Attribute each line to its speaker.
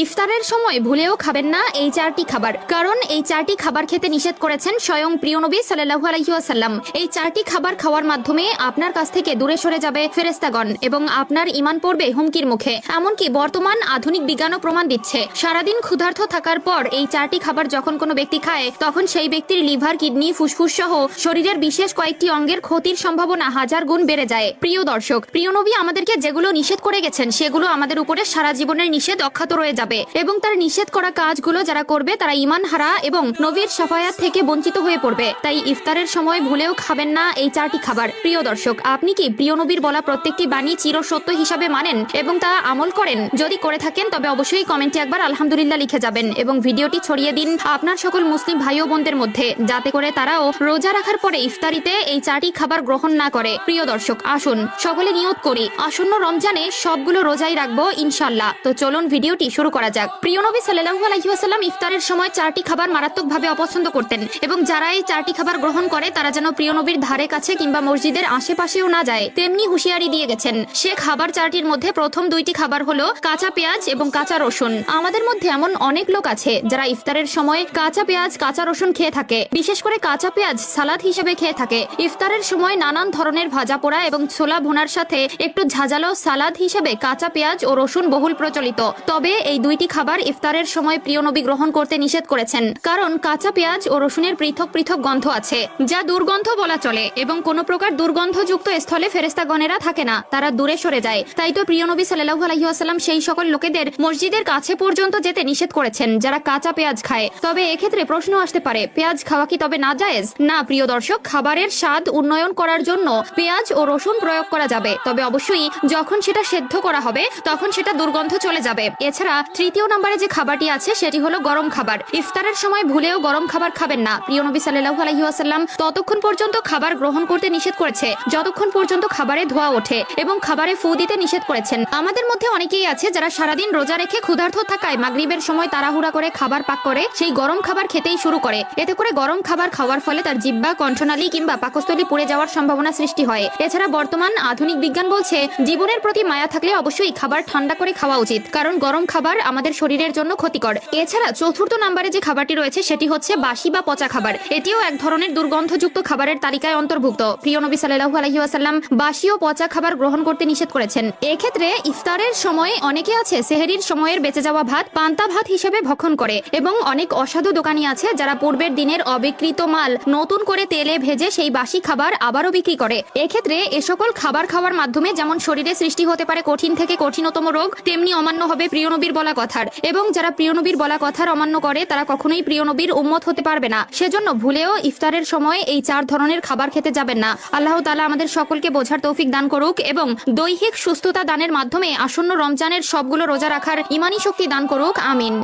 Speaker 1: ইফতারের সময় ভুলেও খাবেন না এই চারটি খাবার, কারণ এই চারটি খাবার খেতে নিষেধ করেছেন স্বয়ং প্রিয় নবী সাল্লাল্লাহু আলাইহি ওয়াসাল্লাম। এই চারটি খাবার খাওয়ার মাধ্যমে আপনার কাছ থেকে দূরে সরে যাবে ফেরেশতাগণ এবং আপনার ঈমান পড়বে হুমকির মুখে। এমনকি বর্তমান আধুনিক বিজ্ঞানও প্রমাণ দিচ্ছে, সারাদিন ক্ষুধার্ত থাকার পর এই চারটি খাবার যখন কোনো ব্যক্তি খায়, তখন সেই ব্যক্তির লিভার, কিডনি, ফুসফুস সহ শরীরের বিশেষ কয়েকটি অঙ্গের ক্ষতির সম্ভাবনা 1000 গুণ বেড়ে যায়। প্রিয় দর্শক, প্রিয় নবী আমাদেরকে যেগুলো নিষেধ করে গেছেন সেগুলো আমাদের উপরে সারা জীবনের নিষেধ অক্ষত রয়ে যাবে এবং তার নিষেধ করা কাজগুলো যারা করবে তারা ঈমান হারা এবং নবীর শাফায়াত থেকে বঞ্চিত হয়ে পড়বে। তাই ইফতারের সময় ভুলেও খাবেন না এই চারটি খাবার। প্রিয় দর্শক, আপনি কি প্রিয় নবীর বলা প্রত্যেকটি বাণী চিরসত্য হিসাবে মানেন এবং তা আমল করেন? যদি করে থাকেন তবে অবশ্যই কমেন্টে একবার আলহামদুলিল্লাহ লিখে যাবেন এবং ভিডিওটি ছড়িয়ে দিন আপনার সকল মুসলিম ভাই ও বোনদের মধ্যে, যাতে করে তারাও রোজা রাখার পরে ইফতারিতে এই চারটি খাবার গ্রহণ না করে। প্রিয় দর্শক, আসুন সকলে নিয়ত করি আসন্ন রমজানে সবগুলো রোজাই রাখবো ইনশাআল্লাহ। তো চলুন ভিডিওটি শুরু করা যাক। প্রিয় নবী সাল্লাল্লাহু আলাইহি ওয়াসাল্লাম ইফতারের সময় চারটি খাবার মারাত্মকভাবে অপছন্দ করতেন এবং যারা এই চারটি খাবার গ্রহণ করে তারা যেন প্রিয় নবীর ধারে কাছে কিংবা মসজিদের আশেপাশেও না যায় তেমনি হুঁশিয়ারি দিয়ে গেছেন। সে খাবার চারটির মধ্যে প্রথম দুইটি খাবার হলো কাঁচা পেঁয়াজ এবং কাঁচা রসুন। আমাদের মধ্যে এমন অনেক লোক আছে যারা ইফতারের সময় কাঁচা পেঁয়াজ, কাঁচা রসুন খেয়ে থাকে, বিশেষ করে কাঁচা পেঁয়াজ সালাদ হিসেবে খেয়ে থাকে। ইফতারের সময় নানান ধরনের ভাজা পোড়া এবং ছোলা ভুনার সাথে একটু ঝাঁঝালো সালাদ হিসেবে কাঁচা পেঁয়াজ ও রসুন বহুল প্রচলিত। তবে এই দুইটি খাবার ইফতারের সময় প্রিয় নবী গ্রহণ করতে নিষেধ করেছেন, কারণ কাঁচা পেঁয়াজ ও রসুনের পৃথক পৃথক গন্ধ আছে যা দুর্গন্ধ বলা চলে এবং কোনো প্রকার দুর্গন্ধযুক্ত স্থলে ফেরেশতাগণেরা থাকে না, তারা দূরে সরে যায়। তাই তো প্রিয় নবী সাল্লাল্লাহু আলাইহি ওয়াসাল্লাম সেই সকল লোকেদের মসজিদের কাছে পর্যন্ত যেতে নিষেধ করেছেন যারা কাঁচা পেঁয়াজ খায়। তবে এক্ষেত্রে প্রশ্ন আসতে পারে, পেঁয়াজ খাওয়া কি তবে নাজায়েজ? না প্রিয় দর্শক, খাবারের স্বাদ উন্নয়ন করার জন্য পেঁয়াজ ও রসুন প্রয়োগ করা যাবে, তবে অবশ্যই যখন সেটা সেদ্ধ করা হবে তখন সেটা দুর্গন্ধ চলে যাবে। এছাড়া তৃতীয় নম্বরে যে খাবারটি আছে সেটি হলো গরম খাবার। ইফতারের সময় ভুলেও গরম খাবার খাবেন না। প্রিয় নবী সাল্লাল্লাহু আলাইহি ওয়াসাল্লাম ততক্ষণ পর্যন্ত খাবার গ্রহণ করতে নিষেধ করেছে যতক্ষণ পর্যন্ত খাবারে ধোঁয়া ওঠে এবং খাবারে ফু দিতে নিষেধ করেছেন। আমাদের মধ্যে অনেকেই আছে যারা সারাদিন রোজা রেখে ক্ষুধার্ত থাকায় মাগরিবের সময় তাড়াহুড়া করে খাবার পাক করে সেই গরম খাবার খেতেই শুরু করে। এতে করে গরম খাবার খাওয়ার ফলে তার জিহ্বা, কণ্ঠনালী কিংবা পাকস্থলী পুড়ে যাওয়ার সম্ভাবনা সৃষ্টি হয়। এছাড়া বর্তমান আধুনিক বিজ্ঞান বলছে জীবনের প্রতি মায়া থাকলে অবশ্যই খাবার ঠান্ডা করে খাওয়া উচিত, কারণ গরম খাবার আমাদের শরীরের জন্য ক্ষতিকর। এছাড়া চতুর্থ নম্বরে যে খাবারটি রয়েছে সেটি হচ্ছে বাসি বা পচা খাবার। এটিও এক ধরনের দুর্গন্ধযুক্ত খাবারের তালিকায় অন্তর্ভুক্ত। প্রিয় নবী সাল্লাল্লাহু আলাইহি ওয়াসাল্লাম বাসি ও পচা খাবার গ্রহণ করতে নিষেধ করেছেন। এক্ষেত্রে ইফতারের সময় অনেকে আছে সেহরির সময়ের বেঁচে যাওয়া ভাত পান্তা ভাত হিসেবে ভক্ষণ করে এবং অনেক অসাধু দোকানি আছে যারা পূর্বের দিনের অবিকৃত মাল নতুন করে তেলে ভেজে সেই বাসি খাবার আবারও বিক্রি করে। এক্ষেত্রে এ সকল খাবার খাওয়ার মাধ্যমে যেমন শরীরে সৃষ্টি হতে পারে কঠিন থেকে কঠিনতম রোগ, তেমনি অমান্য হবে প্রিয় নবীর বলা কথার, এবং যারা প্রিয় নবীর বলা কথার অমান্য করে তারা কখনোই প্রিয় নবীর উম্মত হতে পারবে না। সেজন্য ভুলেও ইফতারের সময় এই চার ধরনের খাবার খেতে যাবেন না। আল্লাহ তাআলা আমাদের সকলকে বোঝার তৌফিক দান করুক এবং দৈহিক সুস্থতা দানের মাধ্যমে আসন্ন রমজানের সবগুলো রোজা রাখার ঈমানি শক্তি দান করুক। আমিন।